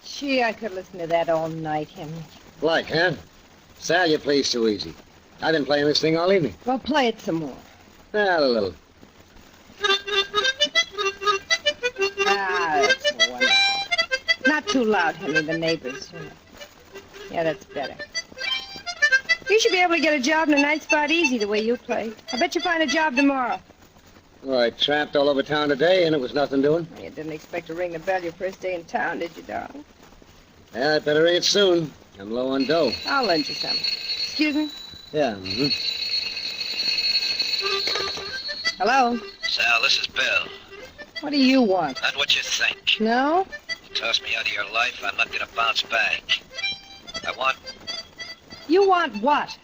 Gee, I could listen to that all night, Henry. Like, huh? Sal, you play so easy. I've been playing this thing all evening. Well, play it some more. A little. Ah, that's wonderful. Not too loud, Henry, the neighbors. Yeah, that's better. You should be able to get a job in a night spot easy the way you play. I bet you find a job tomorrow. Well, I tramped all over town today, and it was nothing doing. You didn't expect to ring the bell your first day in town, did you, darling? Yeah, I better ring it soon. I'm low on dough. I'll lend you some. Excuse me? Yeah, Hello? Sal, this is Bill. What do you want? Not what you think. No? You tossed me out of your life, I'm not gonna bounce back. I want... You want what?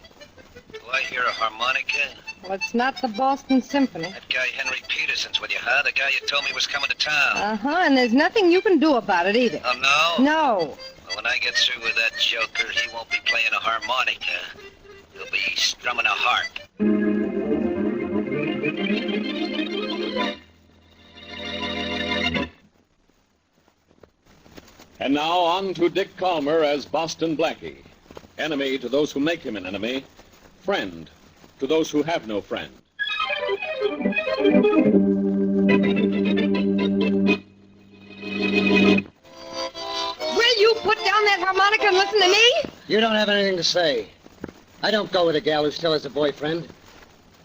Do I hear a harmonica? Well, it's not the Boston Symphony. That guy Henry Peterson's with you, huh? The guy you told me was coming to town. Uh-huh, and there's nothing you can do about it either. Oh, no? No. Well, when I get through with that joker, he won't be playing a harmonica. He'll be strumming a harp. And now on to Dick Calmer as Boston Blackie. Enemy to those who make him an enemy. Friend to those who have no friend. Will you put down that harmonica and listen to me? You don't have anything to say. I don't go with a gal who still has a boyfriend.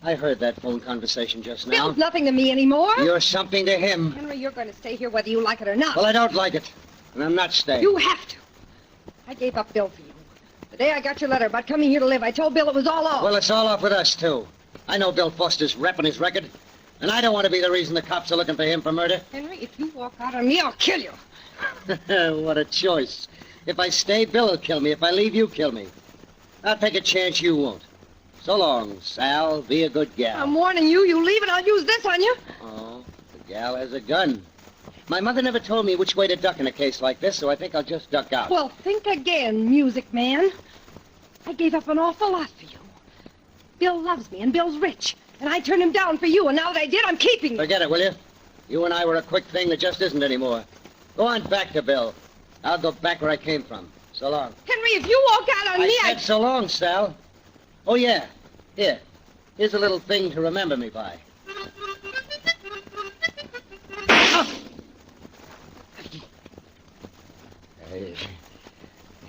I heard that phone conversation just now. Bill's nothing to me anymore. You're something to him. Henry, you're going to stay here whether you like it or not. Well, I don't like it, and I'm not staying. You have to. I gave up Bill for you. The day I got your letter about coming here to live, I told Bill it was all off. Well, it's all off with us, too. I know Bill Foster's rep on his record, and I don't want to be the reason the cops are looking for him for murder. Henry, if you walk out on me, I'll kill you. What a choice. If I stay, Bill will kill me. If I leave, you kill me. I'll take a chance you won't. So long, Sal. Be a good gal. I'm warning you. You leave and I'll use this on you. Oh, the gal has a gun. My mother never told me which way to duck in a case like this, so I think I'll just duck out. Well, think again, music man. I gave up an awful lot for you. Bill loves me, and Bill's rich. And I turned him down for you, and now that I did, I'm keeping you. Forget it, will you? You and I were a quick thing that just isn't anymore. Go on back to Bill. I'll go back where I came from. So long. Henry, if you walk out on me, I said so long, Sal. Oh, yeah. Here. Here's a little thing to remember me by.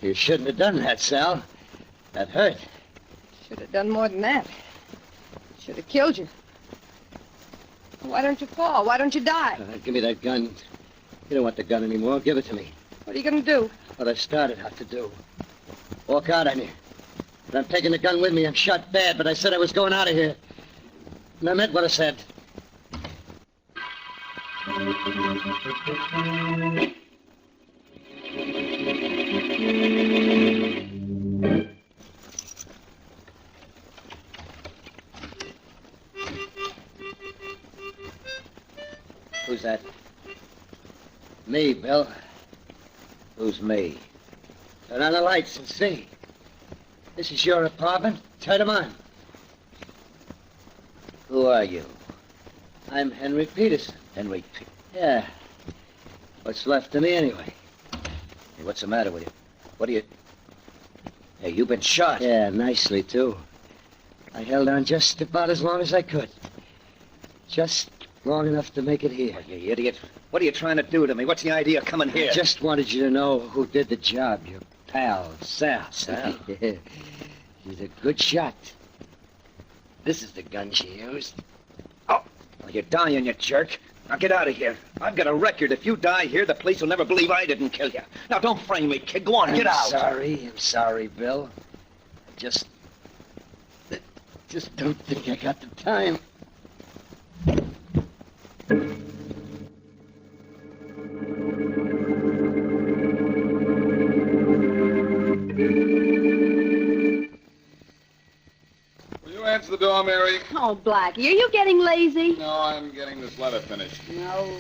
You shouldn't have done that, Sal. That hurt. Should have done more than that. Should have killed you. Why don't you fall? Why don't you die? Give me that gun. You don't want the gun anymore. Give it to me. What are you going to do? What I started out to do. Walk out on you. But I'm taking the gun with me. I'm shot bad, but I said I was going out of here. And I meant what I said. Who's that? Me, Bill. Who's me? Turn on the lights and see. This is your apartment. Turn them on. Who are you? I'm Henry Peterson. Henry Yeah. What's left of me anyway? Hey, what's the matter with you? What are you... Hey, you've been shot. Yeah, nicely, too. I held on just about as long as I could. Just long enough to make it here. Oh, you idiot. What are you trying to do to me? What's the idea of coming here? I just wanted you to know who did the job. Your pal, Sal. Sal? Yeah. She's a good shot. This is the gun she used. Oh, well, you're dying, you jerk. Now get out of here. I've got a record. If you die here, the police will never believe I didn't kill you. Now don't frame me, kid. Go on, get out. I'm sorry, Bill. I just don't think I got the time. answer the door, Mary? Oh, Blackie, are you getting lazy? No, I'm getting this letter finished. No,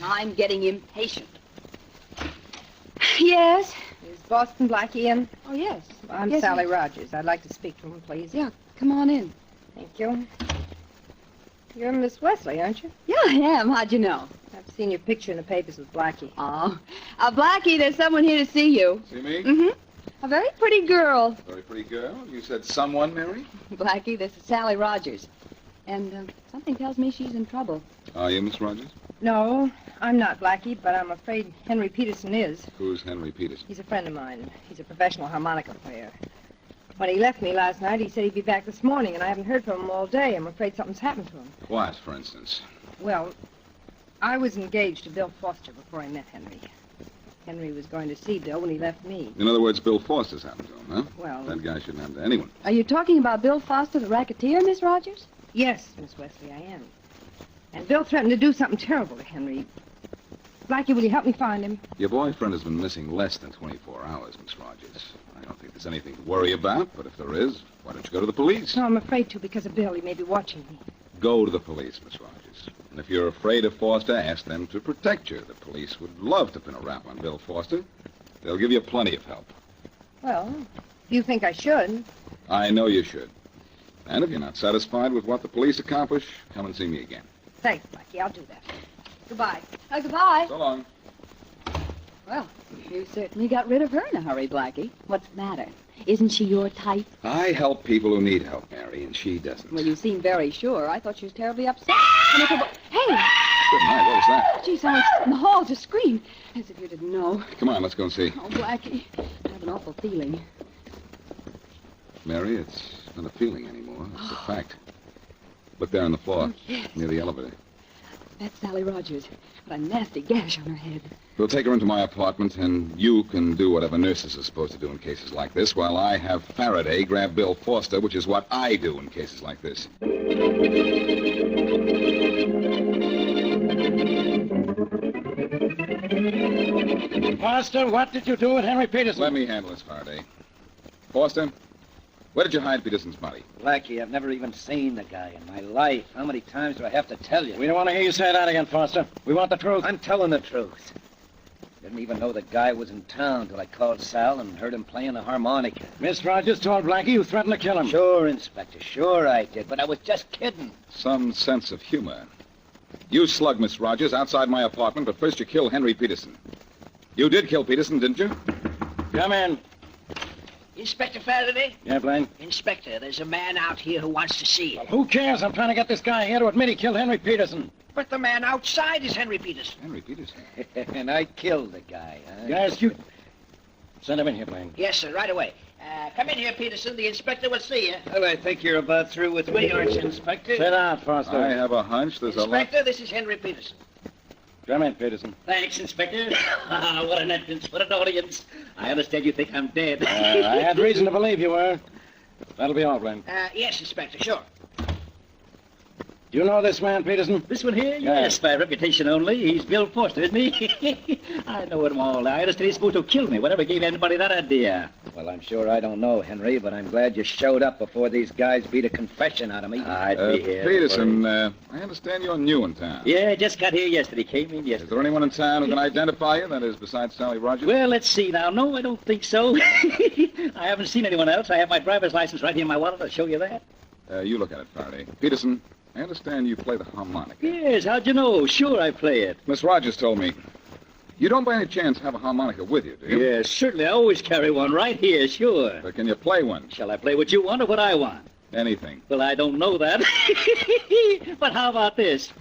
I'm getting impatient. Yes? Is Boston Blackie in? Oh, yes. I'm Yes, Sally yes. Rogers. I'd like to speak to him, please. Yeah, come on in. Thank you. You're Miss Wesley, aren't you? Yeah, I am. How'd you know? I've seen your picture in the papers with Blackie. Oh, Blackie, there's someone here to see you. See me? Mm-hmm. A very pretty girl. Very pretty girl. You said someone, Mary? Blackie, this is Sally Rogers. And something tells me she's in trouble. Are you, Miss Rogers? No, I'm not Blackie, but I'm afraid Henry Peterson is. Who's Henry Peterson? He's a friend of mine. He's a professional harmonica player. When he left me last night, he said he'd be back this morning, and I haven't heard from him all day. I'm afraid something's happened to him. What, for instance? Well, I was engaged to Bill Foster before I met Henry. Henry was going to see Bill when he left me. In other words, Bill Foster's happened to him, huh? Well, That guy shouldn't happen to anyone. Are you talking about Bill Foster, the racketeer, Miss Rogers? yes, Miss Wesley, I am. And Bill threatened to do something terrible to Henry. Blackie, will you help me find him? Your boyfriend has been missing less than 24 hours, Miss Rogers. I don't think there's anything to worry about, but if there is, why don't you go to the police? No, I'm afraid to because of Bill. He may be watching me. Go to the police, Miss Rogers. And if you're afraid of Foster, ask them to protect you. The police would love to pin a rap on Bill Foster. They'll give you plenty of help. Well, if you think I should. I know you should. And if you're not satisfied with what the police accomplish, come and see me again. Thanks, Blackie. I'll do that. Goodbye. Goodbye. So long. Well, you certainly got rid of her in a hurry, Blackie. What's the matter? Isn't she your type? I help people who need help, Mary, and she doesn't. Well, you seem very sure. I thought she was terribly upset. Hey! Good night. What was that? Gee, someone's in the hall just screamed. As if you didn't know. Come on, let's go and see. Oh, Blackie, I have an awful feeling. Mary, it's not a feeling anymore. It's a fact. Look there on the floor, Yes. near the elevator. That's Sally Rogers. Got a nasty gash on her head. We'll take her into my apartment, and you can do whatever nurses are supposed to do in cases like this, while I have Faraday grab Bill Foster, which is what I do in cases like this. Foster, what did you do with Henry Peterson? Let me handle this, Faraday. Foster, where did you hide Peterson's body? Blackie, I've never even seen the guy in my life. How many times do I have to tell you? We don't want to hear you say that again, Foster. We want the truth. I'm telling the truth. Didn't even know the guy was in town till I called Sal and heard him playing the harmonica. Miss Rogers told Blackie you threatened to kill him. Sure, Inspector, sure I did, but I was just kidding. Some sense of humor. You slugged Miss Rogers outside my apartment, but first you killed Henry Peterson. You did kill Peterson, didn't you? Come in. Inspector Faraday? Yeah, Blaine? Inspector, there's a man out here who wants to see you. Who cares? I'm trying to get this guy here to admit he killed Henry Peterson. But the man outside is Henry Peterson. Henry Peterson? And I killed the guy, huh? Yes, you... Send him in here, Blaine. Yes, sir, right away. Come in here, Peterson. The inspector will see you. Well, I think you're about through with me, aren't you, Inspector? Sit down, Foster. I have a hunch there's a lot... Inspector, this is Henry Peterson. Come in, Peterson. Thanks, Inspector. What an entrance, what an audience. I understand you think I'm dead. I had reason to believe you were. That'll be all, Blaine. Yes, Inspector, sure. Do you know this man, Peterson? This one here? Yeah. Yes, by reputation only. He's Bill Foster, isn't he? I know him all. I understand he's supposed to kill me. Whatever gave anybody that idea? Well, I'm sure I don't know, Henry, but I'm glad you showed up before these guys beat a confession out of me. I'd be here. Peterson, I understand you're new in town. Yeah, just got here yesterday. Came in Is yesterday. there anyone in town who can identify you, that is, besides Sally Rogers? Well, let's see now. No, I don't think so. I haven't seen anyone else. I have my driver's license right here in my wallet. I'll show you that. You look at it, Faraday. Peterson, I understand you play the harmonica. Yes, how'd you know? Sure, I play it. Miss Rogers told me. You don't by any chance have a harmonica with you, do you? Yes, certainly. I always carry one right here, sure. But can you play one? Shall I play what you want or what I want? Anything. Well, I don't know that. But how about this?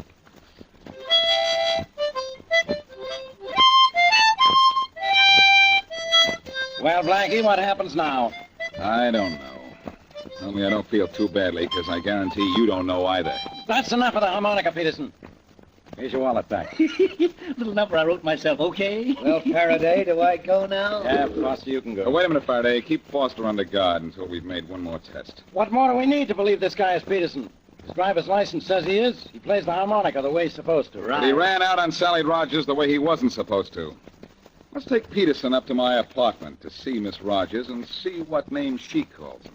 Well, Blackie, what happens now? I don't know. Only I don't feel too badly, because I guarantee you don't know either. That's enough of the harmonica, Peterson. Here's your wallet back. Little number I wrote myself, okay? Well, Faraday, do I go now? Yeah, Foster, you can go. Wait a minute, Faraday. Keep Foster under guard until we've made one more test. What more do we need to believe this guy is Peterson? His driver's license says he is. He plays the harmonica the way he's supposed to. But he ran out on Sally Rogers the way he wasn't supposed to. Let's take Peterson up to my apartment to see Miss Rogers and see what name she calls him.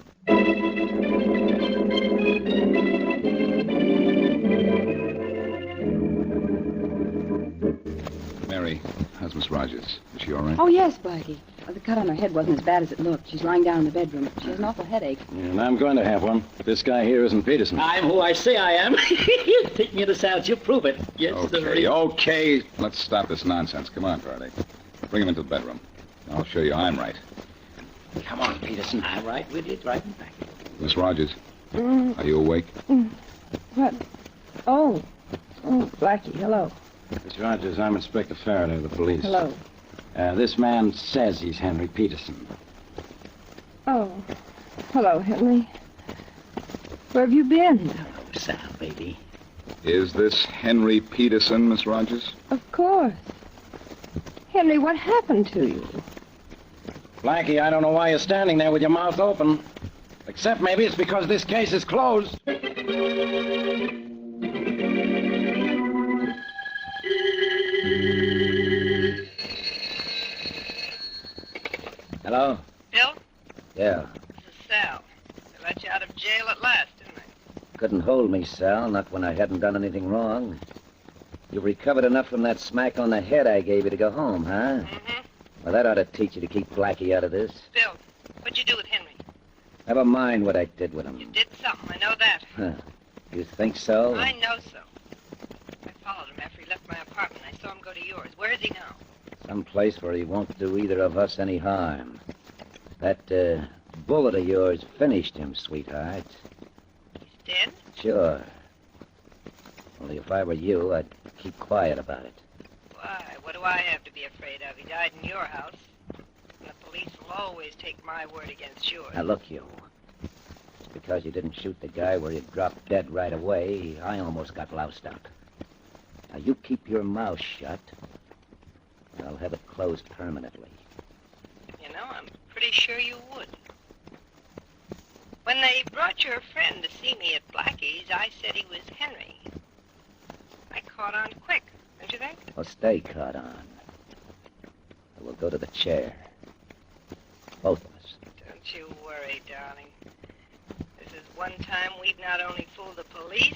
Mary, how's Miss Rogers? Is she all right? Oh, yes, Blackie. The cut on her head wasn't as bad as it looked. She's lying down in the bedroom. She has an awful headache. And I'm going to have one. This guy here isn't Peterson. I'm who I say I am. You take me to Sal's, you prove it. Yes, Okay. Let's stop this nonsense. Come on, Faraday. Bring him into the bedroom. I'll show you I'm right. Come on, Peterson. I'm right with you. Right back. Miss Rogers, are you awake? What? Oh, Blackie, hello. Miss Rogers, I'm Inspector Faraday of the police. Hello. This man says he's Henry Peterson. Oh, hello, Henry. Where have you been? Hello, Sal, baby. Is this Henry Peterson, Miss Rogers? Of course. Henry, what happened to you? Blackie, I don't know why you're standing there with your mouth open. Except maybe it's because this case is closed. Hello? Bill, Yeah. this is Sal. They let you out of jail at last, didn't they? Couldn't hold me, Sal, not when I hadn't done anything wrong. You recovered enough from that smack on the head I gave you to go home, huh? Mm-hmm. Well, that ought to teach you to keep Blackie out of this. Bill, what'd you do with Henry? Never mind what I did with him. You did something, I know that. Huh. You think so? I know so. I followed him after he left my apartment. I saw him go to yours. Where is he now? Some place where he won't do either of us any harm. That, bullet of yours finished him, sweetheart. He's dead? Sure. Only if I were you, I'd keep quiet about it. Why? What do I have to be afraid of? He died in your house. And the police will always take my word against yours. Now, look, you. It's because you didn't shoot the guy where he dropped dead right away, I almost got loused up. Now, you keep your mouth shut, and I'll have it closed permanently. You know, I'm pretty sure you would. When they brought your friend to see me at Blackie's, I said he was Henry. I caught on quick, don't you think? Well, stay caught on. And we'll go to the chair. Both of us. Don't you worry, darling. This is one time we've not only fooled the police,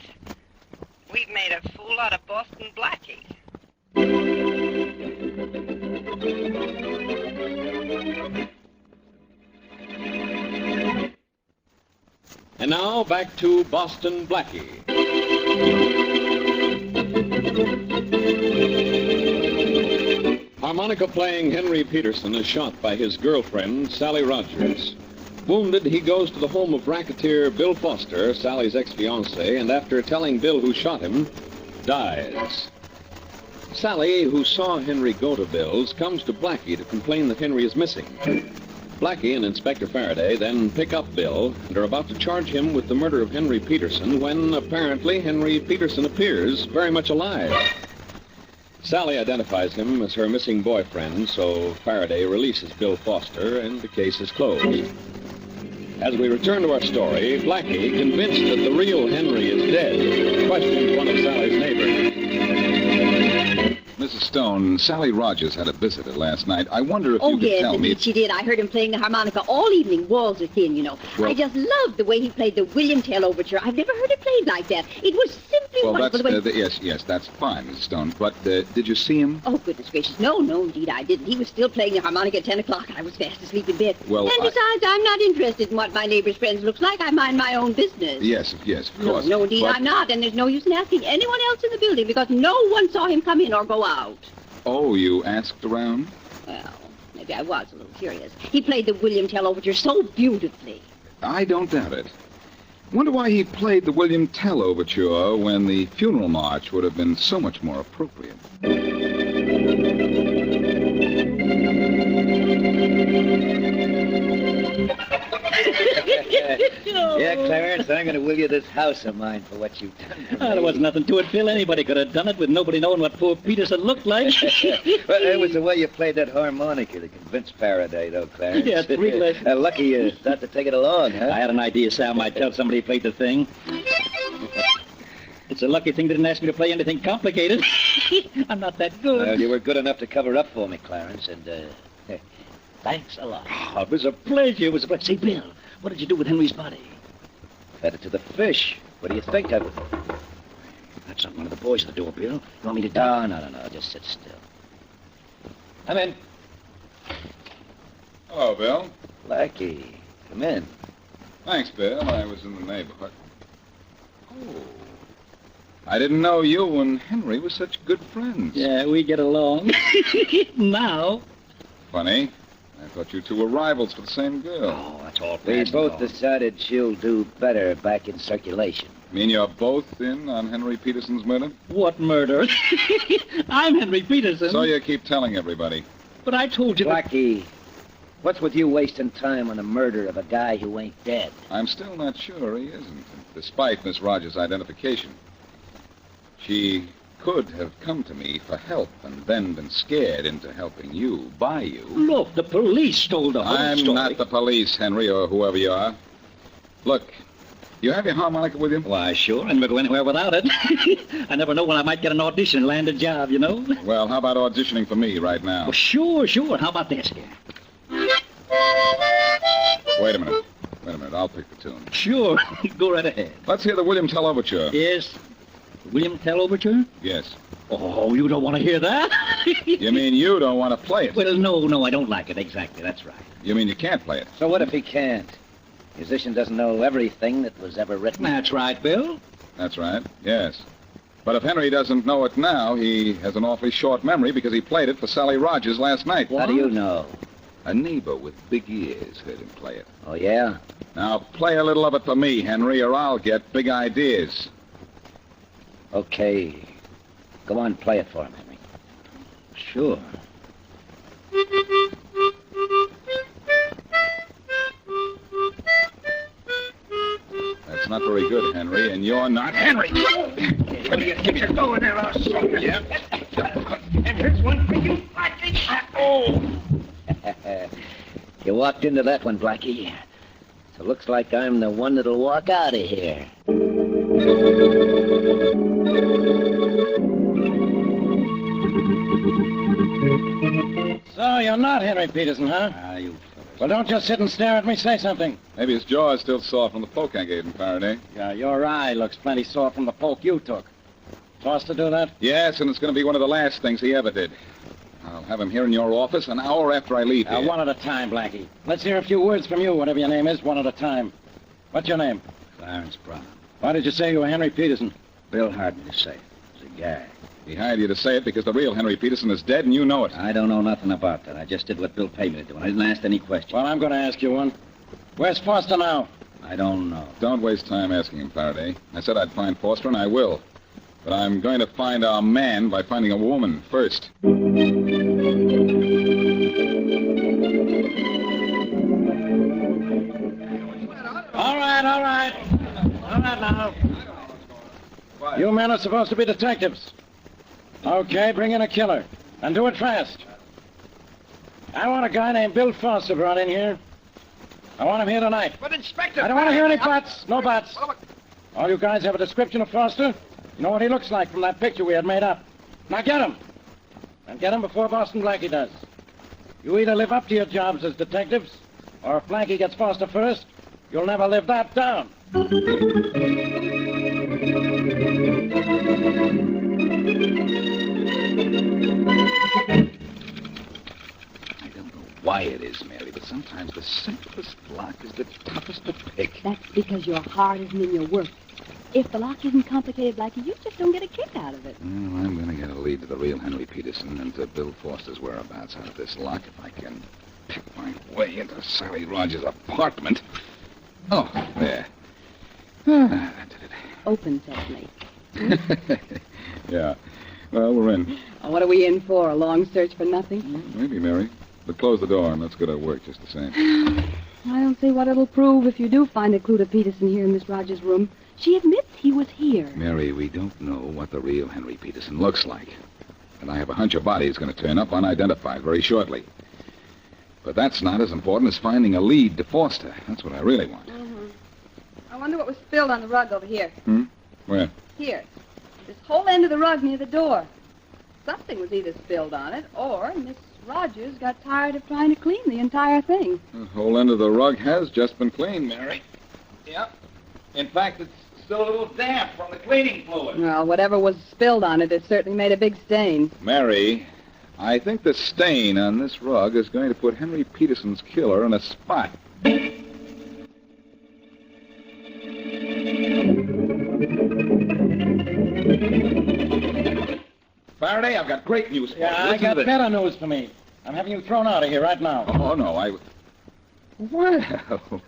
we've made a fool out of Boston Blackie. And now back to Boston Blackie. Harmonica playing Henry Peterson is shot by his girlfriend, Sally Rogers. Wounded, he goes to the home of racketeer Bill Foster, Sally's ex-fiancé, and after telling Bill who shot him, dies. Sally, who saw Henry go to Bill's, comes to Blackie to complain that Henry is missing. Blackie and Inspector Faraday then pick up Bill and are about to charge him with the murder of Henry Peterson when, apparently, Henry Peterson appears very much alive. Sally identifies him as her missing boyfriend, so Faraday releases Bill Foster and the case is closed. As we return to our story, Blackie, convinced that the real Henry is dead, questions one of Sally's neighbors. Mrs. Stone, Sally Rogers had a visitor last night. I wonder if you could tell me... Indeed she did. I heard him playing the harmonica all evening. Walls are thin, you know. Well- I just loved the way he played the William Tell Overture. I've never heard it played like that. It was simply Well, wonderful. that's... yes, that's fine, Mrs. Stone. But did you see him? Oh, goodness gracious. No, indeed I didn't. He was still playing the harmonica at 10 o'clock, and I was fast asleep in bed. Well, and besides, I'm not interested in what my neighbor's friends looks like. I mind my own business. Yes, of course. No, indeed But- I'm not. And there's no use in asking anyone else in the building because no one saw him come in or go out. Oh, you asked around? Well, maybe I was a little curious. He played the William Tell Overture so beautifully. I don't doubt it. Wonder why he played the William Tell Overture when the funeral march would have been so much more appropriate. Yeah, Clarence, I'm going to will you this house of mine for what you've done for me. There wasn't nothing to it, Phil. Anybody could have done it with nobody knowing what poor Peterson looked like. Well, it was the way you played that harmonica that convinced Faraday, though, Clarence. Yes, really. Lucky you thought to take it along, huh? I had an idea Sal might tell somebody he played the thing. It's a lucky thing they didn't ask me to play anything complicated. I'm not that good. Well, you were good enough to cover up for me, Clarence, and, thanks a lot. Oh, it was a pleasure. It was a pleasure. Say, Bill, what did you do with Henry's body? Fed it to the fish. What do you think of it? That's something one of the boys at the door, Bill. You want me to do? No. Just sit still. I'm in. Hello, Bill. Blackie, come in. Thanks, Bill. I was in the neighborhood. Oh. I didn't know you and Henry were such good friends. Yeah, we get along. Now. Funny. I thought you two were rivals for the same girl. Oh, that's all We past both all. decided she'll do better back in circulation. Mean you're both in on Henry Peterson's murder? What murder? I'm Henry Peterson. So you keep telling everybody. But I told you that... Blackie, what's with you wasting time on the murder of a guy who ain't dead? I'm still not sure he isn't, despite Miss Rogers' identification. She could have come to me for help and then been scared into helping you, by you. Look, the police told the whole I'm story. not the police, Henry, or whoever you are. Look, you have your harmonica with you? Why, sure. I never go anywhere without it. I never know when I might get an audition and land a job, you know? Well, how about auditioning for me right now? Well, sure. How about this? Wait a minute. I'll pick the tune. Sure. Go right ahead. Let's hear the William Tell Overture. Yes. William Tell Overture? Yes. Oh, you don't want to hear that? You mean you don't want to play it? Well, no, I don't like it. Exactly, that's right. You mean you can't play it? So what if he can't? Musician doesn't know everything that was ever written. That's right, Bill. That's right, yes. But if Henry doesn't know it now, he has an awfully short memory because he played it for Sally Rogers last night. How do you know? A neighbor with big ears heard him play it. Oh, yeah? Now, play a little of it for me, Henry, or I'll get big ideas. Okay. Go on, play it for him, Henry. Sure. That's not very good, Henry, and you're not Henry. Where do you think you're going there, our soldier? Yeah. And here's one for you, Blackie. Oh! You walked into that one, Blackie. So it looks like I'm the one that'll walk out of here. So you're not Henry Peterson, huh? You... Well, don't just sit and stare at me. Say something. Maybe his jaw is still sore from the poke I gave him, Faraday. Yeah, your eye looks plenty sore from the poke you took. Foster do that? Yes, and it's going to be one of the last things he ever did. I'll have him here in your office an hour after I leave here. One at a time, Blackie. Let's hear a few words from you, whatever your name is, one at a time. What's your name? Clarence Brown. Why did you say you were Henry Peterson? Bill hired me to say it. It's a guy. He hired you to say it because the real Henry Peterson is dead and you know it. I don't know nothing about that. I just did what Bill paid me to do. I didn't ask any questions. Well, I'm going to ask you one. Where's Foster now? I don't know. Don't waste time asking him, Faraday. I said I'd find Foster, and I will. But I'm going to find our man by finding a woman first. All right. All right now. You men are supposed to be detectives. Okay, bring in a killer. And do it fast. I want a guy named Bill Foster brought in here. I want him here tonight. But, Inspector... I don't want to hear any buts. No buts. All you guys have a description of Foster? You know what he looks like from that picture we had made up. Now get him. And get him before Boston Blackie does. You either live up to your jobs as detectives, or if Blackie gets Foster first, you'll never live that down. I don't know why it is, Mary, but sometimes the simplest lock is the toughest to pick. That's because your heart isn't in your work. If the lock isn't complicated, Blackie, you just don't get a kick out of it. Well, I'm going to get a lead to the real Henry Peterson and to Bill Foster's whereabouts out of this lock if I can pick my way into Sally Rogers' apartment. Oh, there. That did it. Open sesame. Yeah. Well, we're in. What are we in for? A long search for nothing? Maybe, Mary. But close the door, and let's get our work just the same. I don't see what it'll prove if you do find a clue to Peterson here in Miss Rogers' room. She admits he was here. Mary, we don't know what the real Henry Peterson looks like. And I have a hunch a body is going to turn up unidentified very shortly. But that's not as important as finding a lead to Foster. That's what I really want. Mm-hmm. I wonder what was spilled on the rug over here. Where? Here. This whole end of the rug near the door. Something was either spilled on it, or Miss Rogers got tired of trying to clean the entire thing. The whole end of the rug has just been cleaned, Mary. Yeah. In fact, it's still a little damp from the cleaning fluid. Well, whatever was spilled on it, it certainly made a big stain. Mary, I think the stain on this rug is going to put Henry Peterson's killer in a spot. Faraday, I've got great news for you. Yeah, I Listen to got this. better news for me. I'm having you thrown out of here right now. Oh, no, Well,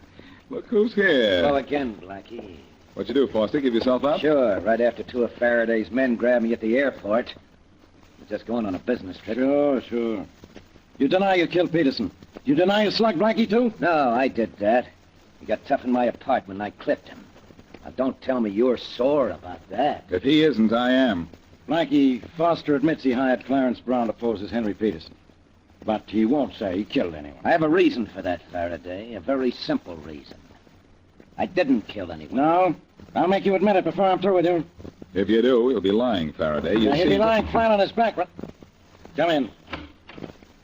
look who's here. Well, again, Blackie. What'd you do, Foster? Give yourself up? Sure, right after two of Faraday's men grabbed me at the airport. I was just going on a business trip. Sure. You deny you killed Peterson. You deny you slugged Blackie, too? No, I did that. He got tough in my apartment and I clipped him. Now, don't tell me you're sore about that. If he isn't, I am. Blackie, Foster admits he hired Clarence Brown to pose as Henry Peterson. But he won't say he killed anyone. I have a reason for that, Faraday. A very simple reason. I didn't kill anyone. No? I'll make you admit it before I'm through with you. If you do, you'll be lying, Faraday. You Now, he'll see- be lying flat on his back. Come in.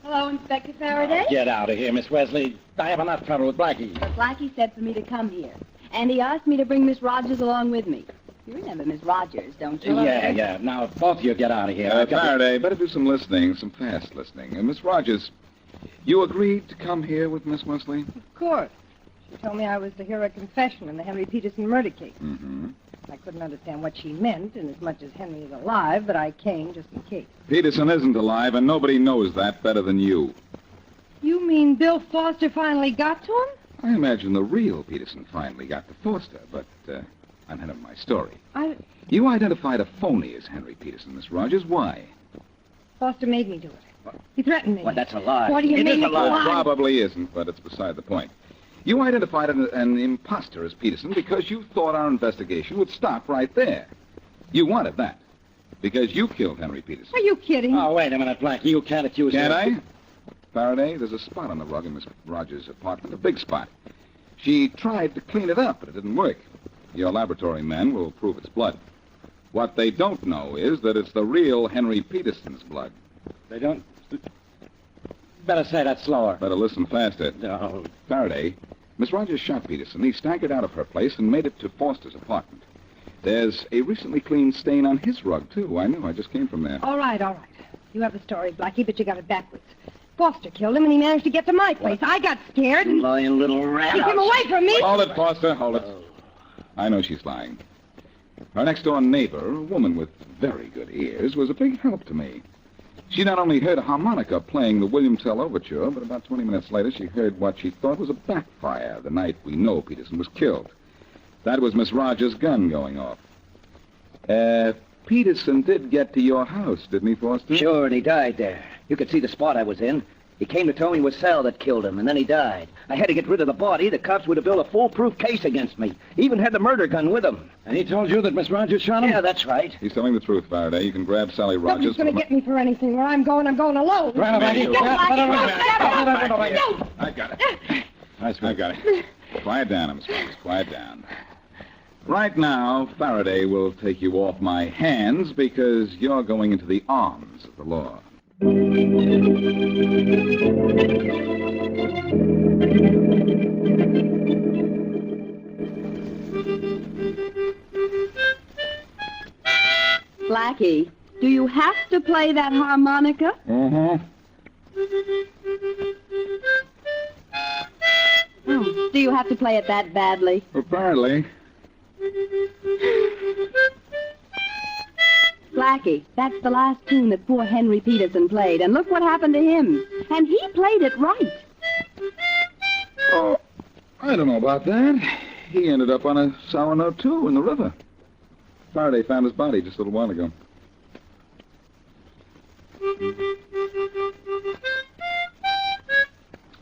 Hello, Inspector Faraday. Get out of here, Miss Wesley. I have enough trouble with Blackie. But Blackie said for me to come here. And he asked me to bring Miss Rogers along with me. You remember Miss Rogers, don't you? Yeah. Now, both of you get out of here. I've got to- Faraday, better do some listening, some fast listening. Miss Rogers, you agreed to come here with Miss Wesley? Of course. She told me I was to hear a confession in the Henry Peterson murder case. Mm-hmm. I couldn't understand what she meant, inasmuch as Henry is alive, but I came just in case. Peterson isn't alive, and nobody knows that better than you. You mean Bill Foster finally got to him? I imagine the real Peterson finally got to Foster, but I'm head of my story. You identified a phony as Henry Peterson, Miss Rogers. Why? Foster made me do it. He threatened me. Well, that's a lie. What do you It mean is a it's lie. It probably isn't, but it's beside the point. You identified an imposter as Peterson because you thought our investigation would stop right there. You wanted that because you killed Henry Peterson. Are you kidding? Oh, wait a minute, Blackie. You can't accuse Can't me. I? Faraday, there's a spot on the rug in Miss Rogers' apartment, a big spot. She tried to clean it up, but it didn't work. Your laboratory men will prove it's blood. What they don't know is that it's the real Henry Peterson's blood. They don't... Better say that slower. Better listen faster. No. Faraday, Miss Rogers shot Peterson. He staggered out of her place and made it to Foster's apartment. There's a recently cleaned stain on his rug, too. I know. I just came from there. All right. You have the story, Blackie, but you got it backwards. Foster killed him, and he managed to get to my place. I got scared. You lying little rat. Keep him away from me. Hold it, Foster. Hold it. I know she's lying. Our next-door neighbor, a woman with very good ears, was a big help to me. She not only heard a harmonica playing the William Tell Overture, but about 20 minutes later she heard what she thought was a backfire the night we know Peterson was killed. That was Miss Rogers' gun going off. Peterson did get to your house, didn't he, Foster? Sure, and he died there. You could see the spot I was in. He came to tell me it was Sal that killed him, and then he died. I had to get rid of the body. The cops would have built a foolproof case against me. He even had the murder gun with him. And he told you that Miss Rogers shot him? Yeah, that's right. He's telling the truth, Faraday. You can grab Sally Rogers. Nobody's going to get me for anything. Where I'm going alone. Right, Blackie. I got it. I got it. Quiet down, Miss Rogers. Quiet down. Right now, Faraday will take you off my hands because you're going into the arms of the law. Blackie, do you have to play that harmonica? Mm-hmm. Oh, do you have to play it that badly? Apparently. Blackie, that's the last tune that poor Henry Peterson played, and look what happened to him. And he played it right. Oh, I don't know about that. He ended up on a sour note, too, in the river. Faraday found his body just a little while ago.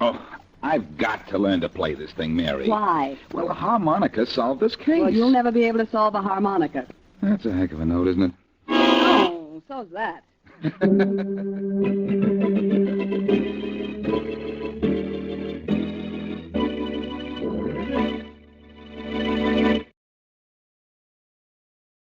Oh, I've got to learn to play this thing, Mary. Why? Well, a harmonica solved this case. Well, you'll never be able to solve a harmonica. That's a heck of a note, isn't it? Oh, so's that.